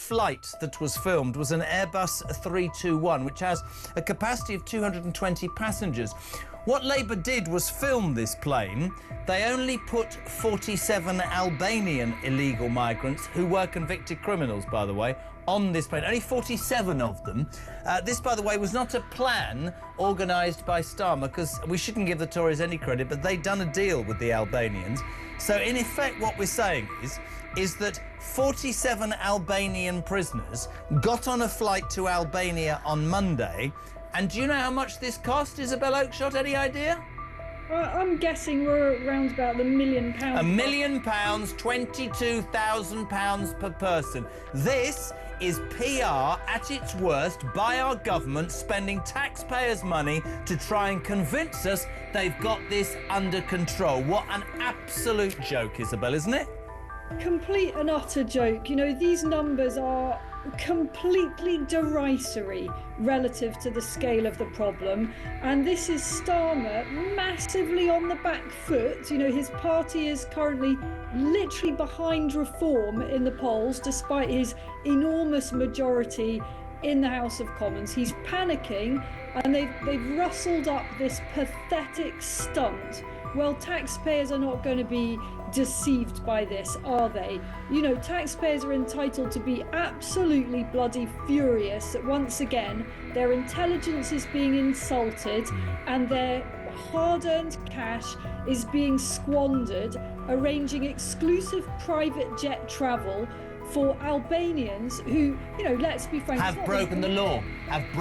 flight that was filmed was an Airbus 321, which has a capacity of 220 passengers. What Labour did was film this plane. They only put 47 Albanian illegal migrants, who were convicted criminals, by the way, on this plane. Only 47 of them. This, by the way, was not a plan organised by Starmer, because we shouldn't give the Tories any credit, but they'd done a deal with the Albanians. So, in effect, what we're saying is that 47 Albanian prisoners got on a flight to Albania on Monday. And do you know how much this cost, Isabel Oakeshott? Any idea? I'm guessing we're around about £1 million. £1 million, £22,000 per person. This is PR at its worst by our government, spending taxpayers' money to try and convince us they've got this under control. What an absolute joke, Isabel, isn't it? Complete and utter joke. You know, these numbers are completely derisory relative to the scale of the problem, and this is Starmer massively on the back foot. You know, his party is currently literally behind reform in the polls despite his enormous majority in the House of Commons. He's panicking, and they've rustled up this pathetic stunt. Well, taxpayers are not going to be deceived by this, are they? You know, taxpayers are entitled to be absolutely bloody furious that once again their intelligence is being insulted and their hard-earned cash is being squandered arranging exclusive private jet travel for Albanians who, you know, let's be frank, have broken the law.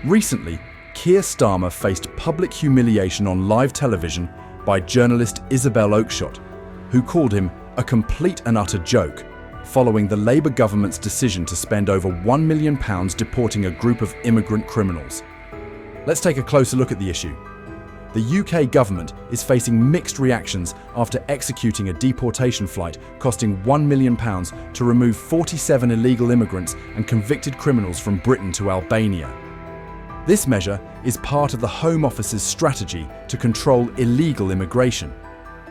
Recently, Keir Starmer faced public humiliation on live television by journalist Isabel Oakeshott, who called him a complete and utter joke, following the Labour government's decision to spend over £1 million deporting a group of immigrant criminals. Let's take a closer look at the issue. The UK government is facing mixed reactions after executing a deportation flight costing £1 million to remove 47 illegal immigrants and convicted criminals from Britain to Albania. This measure is part of the Home Office's strategy to control illegal immigration.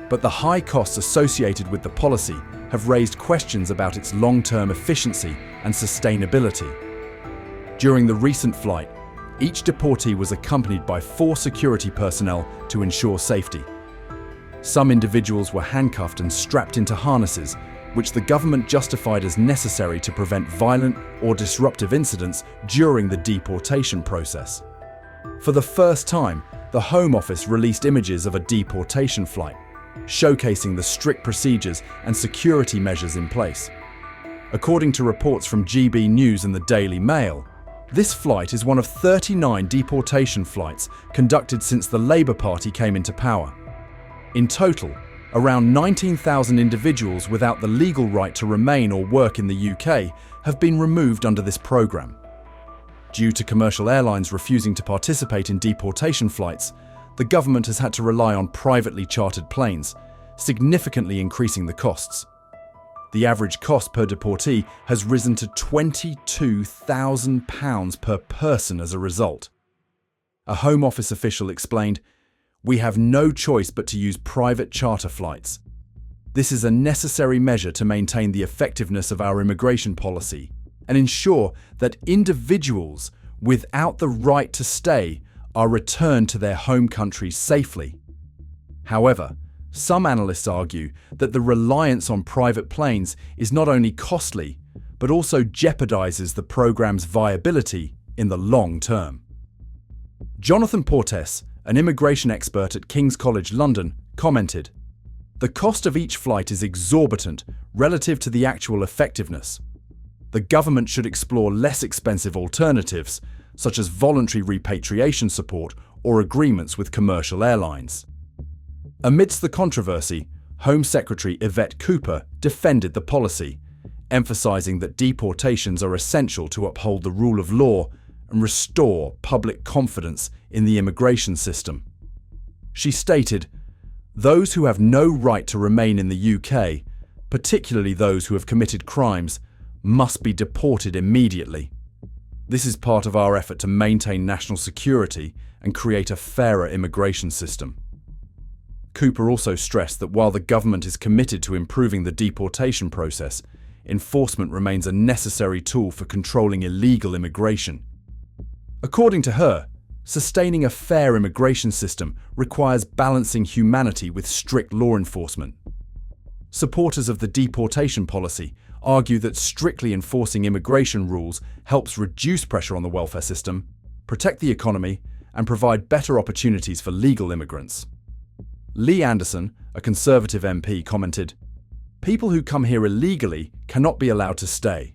But the high costs associated with the policy have raised questions about its long-term efficiency and sustainability. During the recent flight, each deportee was accompanied by 4 security personnel to ensure safety. Some individuals were handcuffed and strapped into harnesses, which the government justified as necessary to prevent violent or disruptive incidents during the deportation process. For the first time, the Home Office released images of a deportation flight, showcasing the strict procedures and security measures in place. According to reports from GB News and the Daily Mail, this flight is one of 39 deportation flights conducted since the Labour Party came into power. In total, around 19,000 individuals without the legal right to remain or work in the UK have been removed under this programme. Due to commercial airlines refusing to participate in deportation flights, the government has had to rely on privately chartered planes, significantly increasing the costs. The average cost per deportee has risen to £22,000 per person as a result. A Home Office official explained, "We have no choice but to use private charter flights. This is a necessary measure to maintain the effectiveness of our immigration policy and ensure that individuals without the right to stay are returned to their home countries safely." However, some analysts argue that the reliance on private planes is not only costly, but also jeopardizes the programme's viability in the long term. Jonathan Portes, an immigration expert at King's College London, commented, "The cost of each flight is exorbitant relative to the actual effectiveness. The government should explore less expensive alternatives, such as voluntary repatriation support or agreements with commercial airlines." Amidst the controversy, Home Secretary Yvette Cooper defended the policy, emphasising that deportations are essential to uphold the rule of law and restore public confidence in the immigration system. She stated, "Those who have no right to remain in the UK, particularly those who have committed crimes, must be deported immediately. This is part of our effort to maintain national security and create a fairer immigration system." Cooper also stressed that while the government is committed to improving the deportation process, enforcement remains a necessary tool for controlling illegal immigration. According to her, sustaining a fair immigration system requires balancing humanity with strict law enforcement. Supporters of the deportation policy argue that strictly enforcing immigration rules helps reduce pressure on the welfare system, protect the economy, and provide better opportunities for legal immigrants. Lee Anderson, a Conservative MP, commented, "People who come here illegally cannot be allowed to stay.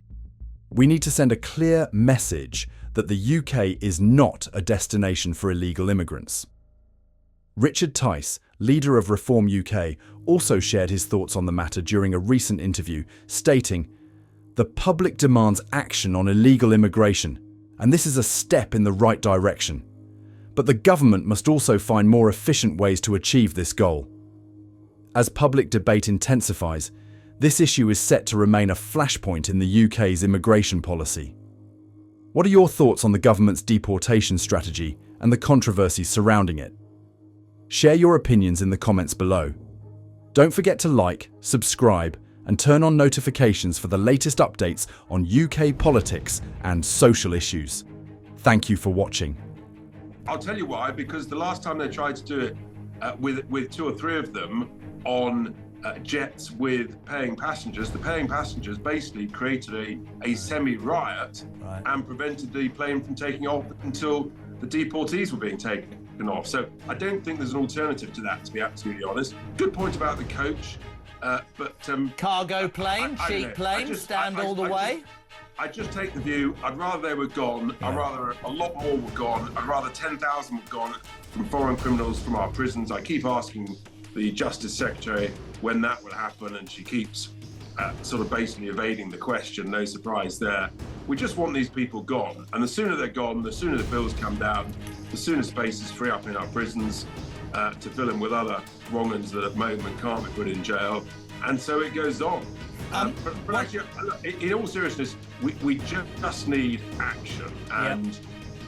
We need to send a clear message that the UK is not a destination for illegal immigrants." Richard Tice, leader of Reform UK, also shared his thoughts on the matter during a recent interview, stating, "The public demands action on illegal immigration, and this is a step in the right direction. But the government must also find more efficient ways to achieve this goal." As public debate intensifies, this issue is set to remain a flashpoint in the UK's immigration policy. What are your thoughts on the government's deportation strategy and the controversies surrounding it? Share your opinions in the comments below. Don't forget to like, subscribe, and turn on notifications for the latest updates on UK politics and social issues. Thank you for watching. I'll tell you why, because the last time they tried to do it with two or three of them on jets with paying passengers, the paying passengers basically created a semi-riot and prevented the plane from taking off until the deportees were being taken off. So I don't think there's an alternative to that, to be absolutely honest. Good point about the coach, but cargo plane, cheap plane, stand all the way. I just take the view, I'd rather they were gone, I'd rather a lot more were gone, I'd rather 10,000 were gone from foreign criminals from our prisons. I keep asking the Justice Secretary when that will happen, and she keeps sort of basically evading the question. No surprise there. We just want these people gone, and the sooner they're gone, the sooner the bills come down, the sooner spaces free up in our prisons to fill in with other wrong-uns that at the moment can't be put in jail, and so it goes on. But actually, in all seriousness, we just need action, and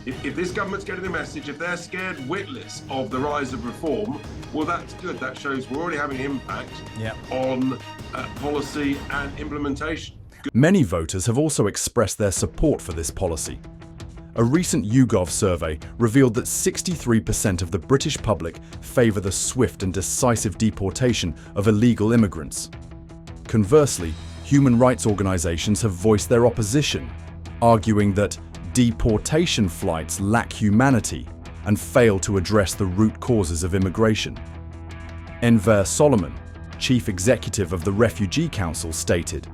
if this government's getting the message, if they're scared witless of the rise of reform, well, that's good. That shows we're already having impact on policy and implementation. Many voters have also expressed their support for this policy. A recent YouGov survey revealed that 63% of the British public favour the swift and decisive deportation of illegal immigrants. Conversely, human rights organisations have voiced their opposition, arguing that deportation flights lack humanity and fail to address the root causes of immigration. Enver Solomon, chief executive of the Refugee Council, stated,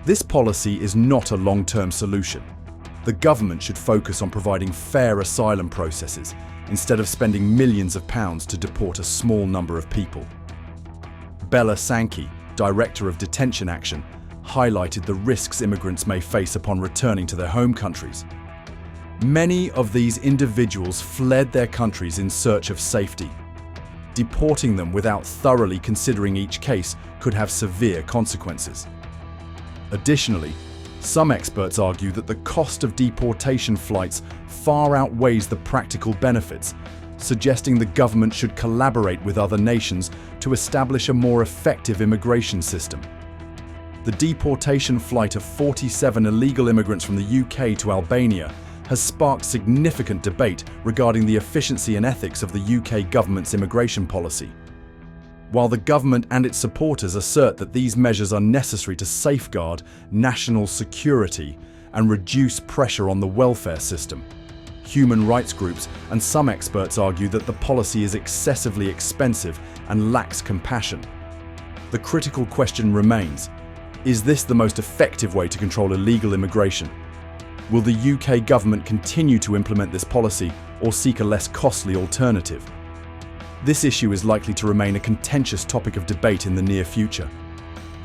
"This policy is not a long-term solution. The government should focus on providing fair asylum processes instead of spending millions of pounds to deport a small number of people." Bella Sankey, director of Detention Action, highlighted the risks immigrants may face upon returning to their home countries. Many of these individuals fled their countries in search of safety. Deporting them without thoroughly considering each case could have severe consequences. Additionally, some experts argue that the cost of deportation flights far outweighs the practical benefits, suggesting the government should collaborate with other nations to establish a more effective immigration system. The deportation flight of 47 illegal immigrants from the UK to Albania has sparked significant debate regarding the efficiency and ethics of the UK government's immigration policy. While the government and its supporters assert that these measures are necessary to safeguard national security and reduce pressure on the welfare system, human rights groups and some experts argue that the policy is excessively expensive and lacks compassion. The critical question remains, is this the most effective way to control illegal immigration? Will the UK government continue to implement this policy or seek a less costly alternative? This issue is likely to remain a contentious topic of debate in the near future.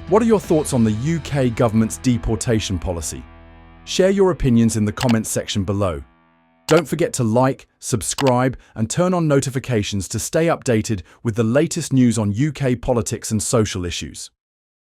What are your thoughts on the UK government's deportation policy? Share your opinions in the comments section below. Don't forget to like, subscribe, and turn on notifications to stay updated with the latest news on UK politics and social issues.